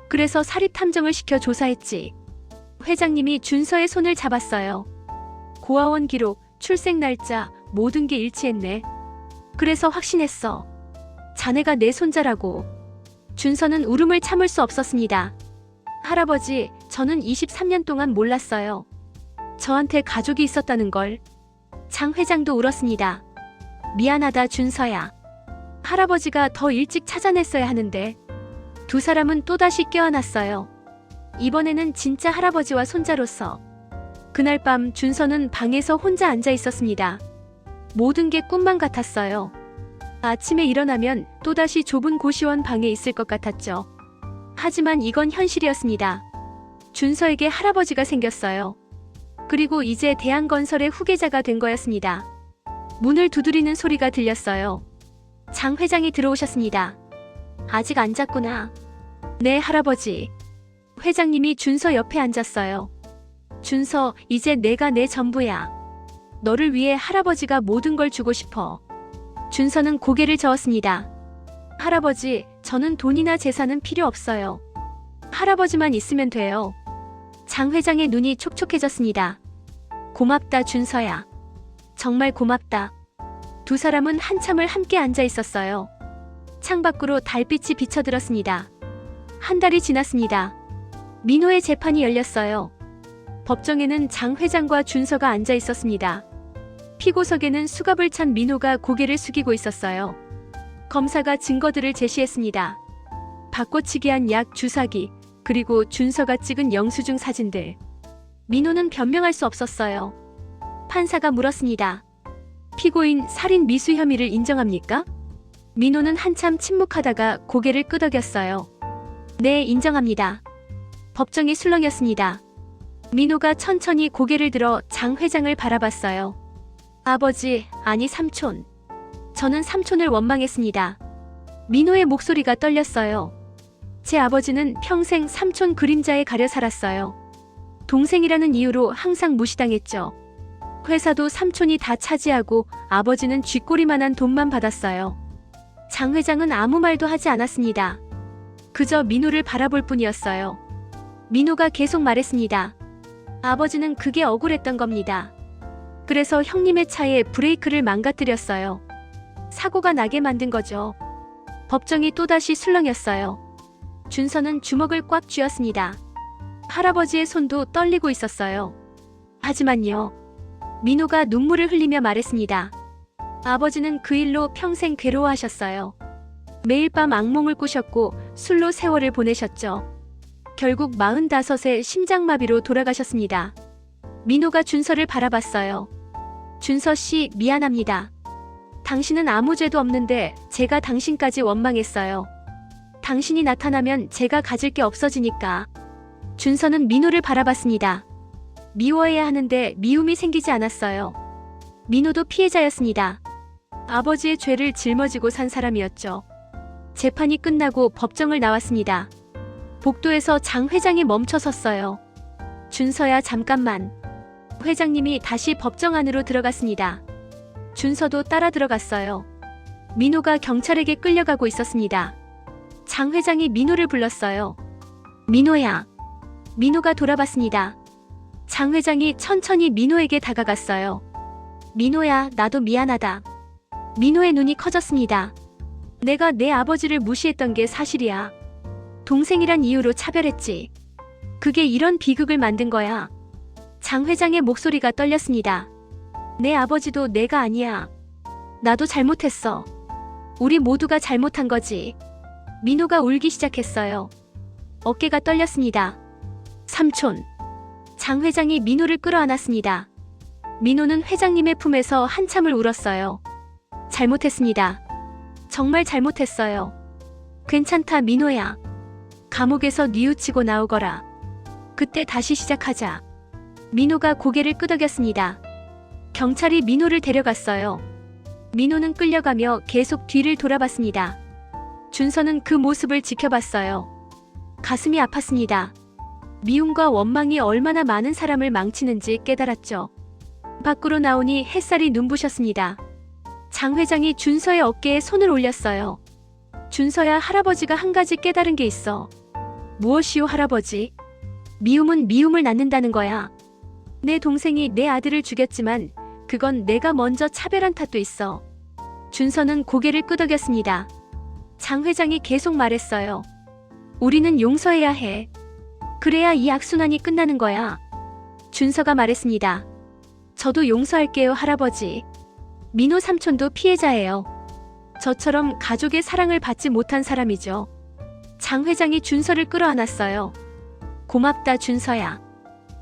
A: 그래서 사립탐정을 시켜 조사했지. 회장님이 준서의 손을 잡았어요. 고아원 기록, 출생 날짜, 모든 게 일치했네. 그래서 확신했어. 자네가 내 손자라고. 준서는 울음을 참을 수 없었습니다. 할아버지, 저는 23년 동안 몰랐어요. 저한테 가족이 있었다는 걸. 장 회장도 울었습니다. 미안하다, 준서야. 할아버지가 더 일찍 찾아냈어야 하는데. 두 사람은 또다시 껴안았어요. 이번에는 진짜 할아버지와 손자로서. 그날 밤 준서는 방에서 혼자 앉아 있었습니다. 모든 게 꿈만 같았어요. 아침에 일어나면 또다시 좁은 고시원 방에 있을 것 같았죠. 하지만 이건 현실이었습니다. 준서에게 할아버지가 생겼어요. 그리고 이제 대한건설의 후계자가 된 거였습니다. 문을 두드리는 소리가 들렸어요. 장 회장이 들어오셨습니다. 아직 안 잤구나. 네, 할아버지. 회장님이 준서 옆에 앉았어요. 준서, 이제 내가 내 전부야. 너를 위해 할아버지가 모든 걸 주고 싶어. 준서는 고개를 저었습니다. 할아버지, 저는 돈이나 재산은 필요 없어요. 할아버지만 있으면 돼요. 장 회장의 눈이 촉촉해졌습니다. 고맙다, 준서야. 정말 고맙다. 두 사람은 한참을 함께 앉아 있었어요. 창밖으로 달빛이 비쳐들었습니다. 한 달이 지났습니다. 민호의 재판이 열렸어요. 법정에는 장 회장과 준서가 앉아 있었습니다. 피고석에는 수갑을 찬 민호가 고개를 숙이고 있었어요. 검사가 증거들을 제시했습니다. 바꿔치기한 약 주사기, 그리고 준서가 찍은 영수증 사진들. 민호는 변명할 수 없었어요. 판사가 물었습니다. 피고인 살인 미수 혐의를 인정합니까? 민호는 한참 침묵하다가 고개를 끄덕였어요. 네, 인정합니다. 법정이 술렁였습니다. 민호가 천천히 고개를 들어 장 회장을 바라봤어요. 아버지, 아니 삼촌. 저는 삼촌을 원망했습니다. 민호의 목소리가 떨렸어요. 제 아버지는 평생 삼촌 그림자에 가려 살았어요. 동생이라는 이유로 항상 무시당했죠. 회사도 삼촌이 다 차지하고 아버지는 쥐꼬리만한 돈만 받았어요. 장 회장은 아무 말도 하지 않았습니다. 그저 민호를 바라볼 뿐이었어요. 민호가 계속 말했습니다. 아버지는 그게 억울했던 겁니다. 그래서 형님의 차에 브레이크를 망가뜨렸어요. 사고가 나게 만든 거죠. 법정이 또다시 술렁였어요. 준서는 주먹을 꽉 쥐었습니다. 할아버지의 손도 떨리고 있었어요. 하지만요. 민호가 눈물을 흘리며 말했습니다. 아버지는 그 일로 평생 괴로워하셨어요. 매일 밤 악몽을 꾸셨고 술로 세월을 보내셨죠. 결국 45세 심장마비로 돌아가셨습니다. 민호가 준서를 바라봤어요. 준서 씨, 미안합니다. 당신은 아무 죄도 없는데 제가 당신까지 원망했어요. 당신이 나타나면 제가 가질 게 없어지니까. 준서는 민호를 바라봤습니다. 미워해야 하는데 미움이 생기지 않았어요. 민호도 피해자였습니다. 아버지의 죄를 짊어지고 산 사람이었죠. 재판이 끝나고 법정을 나왔습니다. 복도에서 장 회장이 멈춰 섰어요. 준서야, 잠깐만. 회장님이 다시 법정 안으로 들어갔습니다. 준서도 따라 들어갔어요. 민호가 경찰에게 끌려가고 있었습니다. 장 회장이 민호를 불렀어요. 민호야. 민호가 돌아봤습니다. 장 회장이 천천히 민호에게 다가갔어요. 민호야, 나도 미안하다. 민호의 눈이 커졌습니다. 내가 내 아버지를 무시했던 게 사실이야. 동생이란 이유로 차별했지. 그게 이런 비극을 만든 거야. 장 회장의 목소리가 떨렸습니다. 내 아버지도 내가 아니야. 나도 잘못했어. 우리 모두가 잘못한 거지. 민호가 울기 시작했어요. 어깨가 떨렸습니다. 삼촌. 장 회장이 민호를 끌어안았습니다. 민호는 회장님의 품에서 한참을 울었어요. 잘못했습니다. 정말 잘못했어요. 괜찮다, 민호야. 감옥에서 뉘우치고 나오거라. 그때 다시 시작하자. 민호가 고개를 끄덕였습니다. 경찰이 민호를 데려갔어요. 민호는 끌려가며 계속 뒤를 돌아봤습니다. 준서는 그 모습을 지켜봤어요. 가슴이 아팠습니다. 미움과 원망이 얼마나 많은 사람을 망치는지 깨달았죠. 밖으로 나오니 햇살이 눈부셨습니다. 장 회장이 준서의 어깨에 손을 올렸어요. 준서야, 할아버지가 한 가지 깨달은 게 있어. 무엇이요, 할아버지? 미움은 미움을 낳는다는 거야. 내 동생이 내 아들을 죽였지만 그건 내가 먼저 차별한 탓도 있어. 준서는 고개를 끄덕였습니다. 장 회장이 계속 말했어요. 우리는 용서해야 해. 그래야 이 악순환이 끝나는 거야. 준서가 말했습니다. 저도 용서할게요, 할아버지. 민호 삼촌도 피해자예요. 저처럼 가족의 사랑을 받지 못한 사람이죠. 장 회장이 준서를 끌어안았어요. 고맙다, 준서야.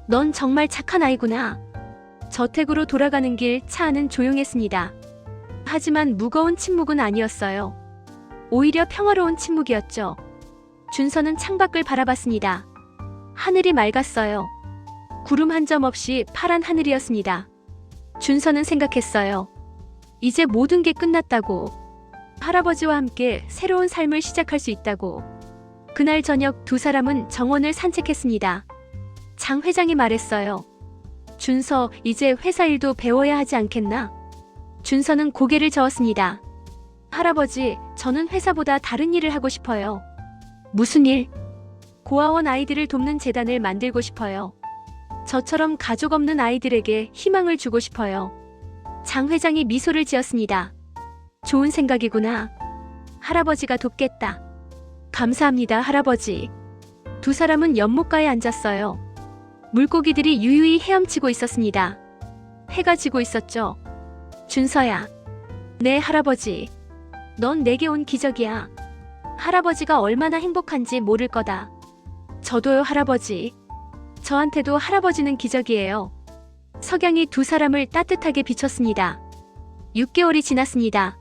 A: 넌 정말 착한 아이구나. 저택으로 돌아가는 길 차 안은 조용했습니다. 하지만 무거운 침묵은 아니었어요. 오히려 평화로운 침묵이었죠. 준서는 창밖을 바라봤습니다. 하늘이 맑았어요. 구름 한 점 없이 파란 하늘이었습니다. 준서는 생각했어요. 이제 모든 게 끝났다고. 할아버지와 함께 새로운 삶을 시작할 수 있다고. 그날 저녁 두 사람은 정원을 산책했습니다. 장 회장이 말했어요. 준서, 이제 회사 일도 배워야 하지 않겠나? 준서는 고개를 저었습니다. 할아버지, 저는 회사보다 다른 일을 하고 싶어요. 무슨 일? 고아원 아이들을 돕는 재단을 만들고 싶어요. 저처럼 가족 없는 아이들에게 희망을 주고 싶어요. 장 회장이 미소를 지었습니다. 좋은 생각이구나. 할아버지가 돕겠다. 감사합니다, 할아버지. 두 사람은 연못가에 앉았어요. 물고기들이 유유히 헤엄치고 있었습니다. 해가 지고 있었죠. 준서야. 네, 할아버지. 넌 내게 온 기적이야. 할아버지가 얼마나 행복한지 모를 거다. 저도요, 할아버지. 저한테도 할아버지는 기적이에요. 석양이 두 사람을 따뜻하게 비췄습니다. 6개월이 지났습니다.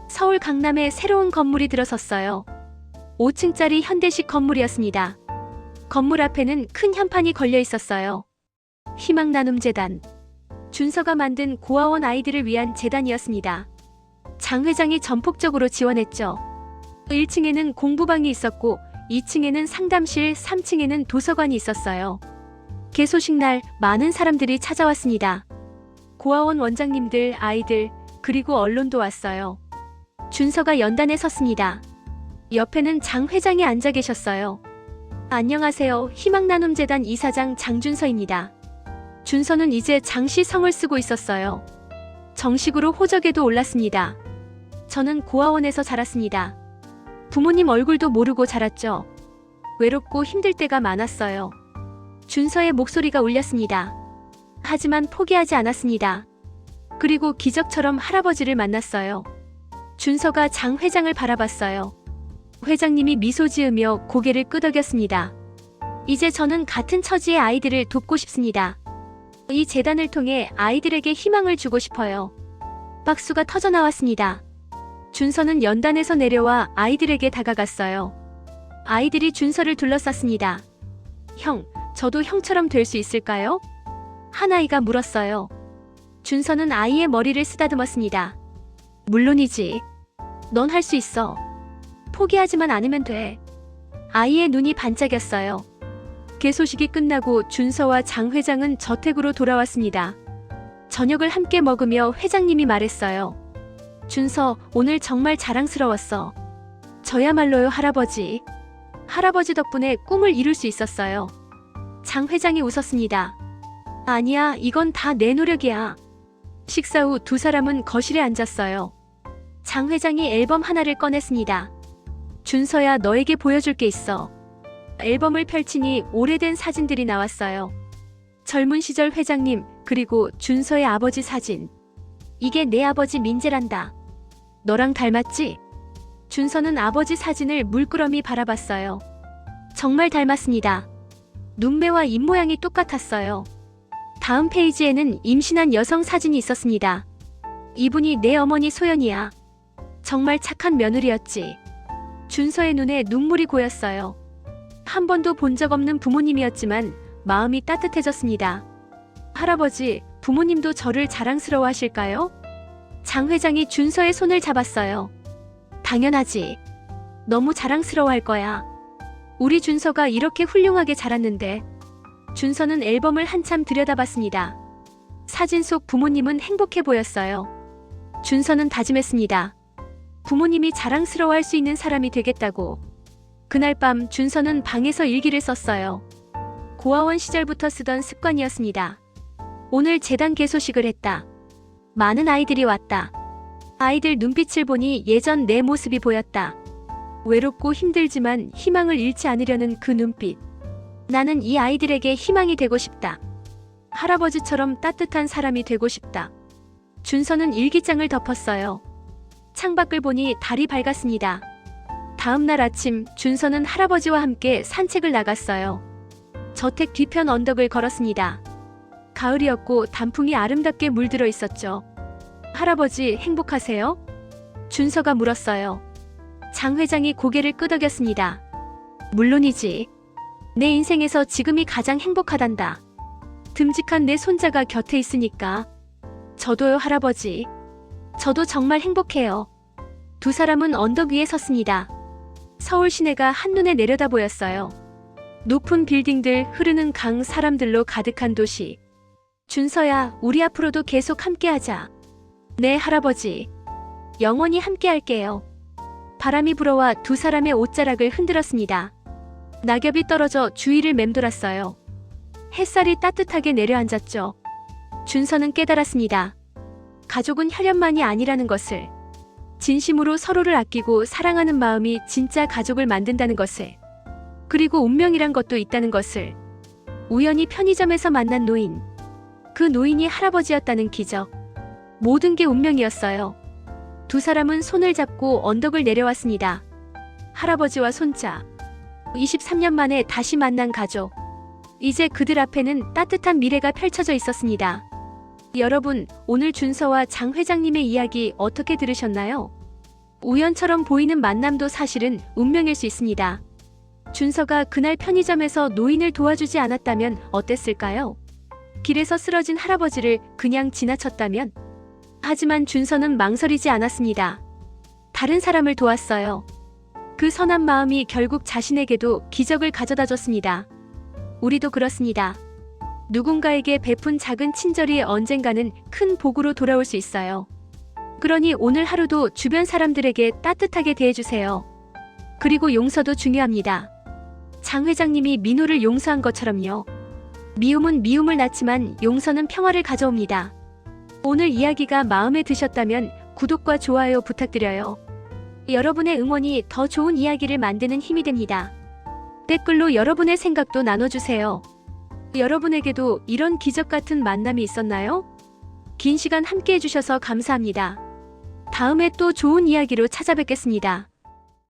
A: 서울 강남에 새로운 건물이 들어섰어요. 5층짜리 현대식 건물이었습니다. 건물 앞에는 큰 현판이 걸려 있었어요. 희망나눔재단. 준서가 만든 고아원 아이들을 위한 재단이었습니다. 장 회장이 전폭적으로 지원했죠. 1층에는 공부방이 있었고 2층에는 상담실, 3층에는 도서관이 있었어요. 개소식 날 많은 사람들이 찾아왔습니다. 고아원 원장님들, 아이들, 그리고 언론도 왔어요. 준서가 연단에 섰습니다. 옆에는 장 회장이 앉아 계셨어요. 안녕하세요. 희망나눔재단 이사장 장준서입니다. 준서는 이제 장씨 성을 쓰고 있었어요. 정식으로 호적에도 올랐습니다. 저는 고아원에서 자랐습니다. 부모님 얼굴도 모르고 자랐죠. 외롭고 힘들 때가 많았어요. 준서의 목소리가 울렸습니다. 하지만 포기하지 않았습니다. 그리고 기적처럼 할아버지를 만났어요. 준서가 장 회장을 바라봤어요. 회장님이 미소 지으며 고개를 끄덕였습니다. 이제 저는 같은 처지의 아이들을 돕고 싶습니다. 이 재단을 통해 아이들에게 희망을 주고 싶어요. 박수가 터져 나왔습니다. 준서는 연단에서 내려와 아이들에게 다가갔어요. 아이들이 준서를 둘러쌌습니다. 형, 저도 형처럼 될 수 있을까요? 한 아이가 물었어요. 준서는 아이의 머리를 쓰다듬었습니다. 물론이지. 넌 할 수 있어. 포기하지만 않으면 돼. 아이의 눈이 반짝였어요. 개소식이 끝나고 준서와 장 회장은 저택으로 돌아왔습니다. 저녁을 함께 먹으며 회장님이 말했어요. 준서, 오늘 정말 자랑스러웠어. 저야말로요, 할아버지. 할아버지 덕분에 꿈을 이룰 수 있었어요. 장 회장이 웃었습니다. 아니야, 이건 다 내 노력이야. 식사 후 두 사람은 거실에 앉았어요. 장 회장이 앨범 하나를 꺼냈습니다. 준서야, 너에게 보여줄 게 있어. 앨범을 펼치니 오래된 사진들이 나왔어요. 젊은 시절 회장님, 그리고 준서의 아버지 사진. 이게 내 아버지 민재란다. 너랑 닮았지? 준서는 아버지 사진을 물끄러미 바라봤어요. 정말 닮았습니다. 눈매와 입모양이 똑같았어요. 다음 페이지에는 임신한 여성 사진이 있었습니다. 이분이 내 어머니 소연이야. 정말 착한 며느리였지. 준서의 눈에 눈물이 고였어요. 한 번도 본 적 없는 부모님이었지만 마음이 따뜻해졌습니다. 할아버지, 부모님도 저를 자랑스러워 하실까요? 장 회장이 준서의 손을 잡았어요. 당연하지. 너무 자랑스러워 할 거야. 우리 준서가 이렇게 훌륭하게 자랐는데. 준서는 앨범을 한참 들여다봤습니다. 사진 속 부모님은 행복해 보였어요. 준서는 다짐했습니다. 부모님이 자랑스러워할 수 있는 사람이 되겠다고. 그날 밤 준서는 방에서 일기를 썼어요. 고아원 시절부터 쓰던 습관이었습니다. 오늘 재단 개소식을 했다. 많은 아이들이 왔다. 아이들 눈빛을 보니 예전 내 모습이 보였다. 외롭고 힘들지만 희망을 잃지 않으려는 그 눈빛. 나는 이 아이들에게 희망이 되고 싶다. 할아버지처럼 따뜻한 사람이 되고 싶다. 준서는 일기장을 덮었어요. 창밖을 보니 달이 밝았습니다. 다음 날 아침 준서는 할아버지와 함께 산책을 나갔어요. 저택 뒤편 언덕을 걸었습니다. 가을이었고 단풍이 아름답게 물들어 있었죠. 할아버지 행복하세요? 준서가 물었어요. 장 회장이 고개를 끄덕였습니다. 물론이지. 내 인생에서 지금이 가장 행복하단다. 듬직한 내 손자가 곁에 있으니까. 저도요, 할아버지. 저도 정말 행복해요. 두 사람은 언덕 위에 섰습니다. 서울 시내가 한눈에 내려다 보였어요. 높은 빌딩들, 흐르는 강, 사람들로 가득한 도시. 준서야, 우리 앞으로도 계속 함께하자. 네, 할아버지. 영원히 함께할게요. 바람이 불어와 두 사람의 옷자락을 흔들었습니다. 낙엽이 떨어져 주위를 맴돌았어요. 햇살이 따뜻하게 내려앉았죠. 준서는 깨달았습니다. 가족은 혈연만이 아니라는 것을. 진심으로 서로를 아끼고 사랑하는 마음이 진짜 가족을 만든다는 것을. 그리고 운명이란 것도 있다는 것을. 우연히 편의점에서 만난 노인. 그 노인이 할아버지였다는 기적. 모든 게 운명이었어요. 두 사람은 손을 잡고 언덕을 내려왔습니다. 할아버지와 손자. 23년 만에 다시 만난 가족. 이제 그들 앞에는 따뜻한 미래가 펼쳐져 있었습니다. 여러분, 오늘 준서와 장 회장님의 이야기 어떻게 들으셨나요? 우연처럼 보이는 만남도 사실은 운명일 수 있습니다. 준서가 그날 편의점에서 노인을 도와주지 않았다면 어땠을까요? 길에서 쓰러진 할아버지를 그냥 지나쳤다면? 하지만 준서는 망설이지 않았습니다. 다른 사람을 도왔어요. 그 선한 마음이 결국 자신에게도 기적을 가져다 줬습니다. 우리도 그렇습니다. 누군가에게 베푼 작은 친절이 언젠가는 큰 복으로 돌아올 수 있어요. 그러니 오늘 하루도 주변 사람들에게 따뜻하게 대해주세요. 그리고 용서도 중요합니다. 장 회장님이 민호를 용서한 것처럼요. 미움은 미움을 낳지만 용서는 평화를 가져옵니다. 오늘 이야기가 마음에 드셨다면 구독과 좋아요 부탁드려요. 여러분의 응원이 더 좋은 이야기를 만드는 힘이 됩니다. 댓글로 여러분의 생각도 나눠주세요. 여러분에게도 이런 기적 같은 만남이 있었나요? 긴 시간 함께 해주셔서 감사합니다. 다음에 또 좋은 이야기로 찾아뵙겠습니다.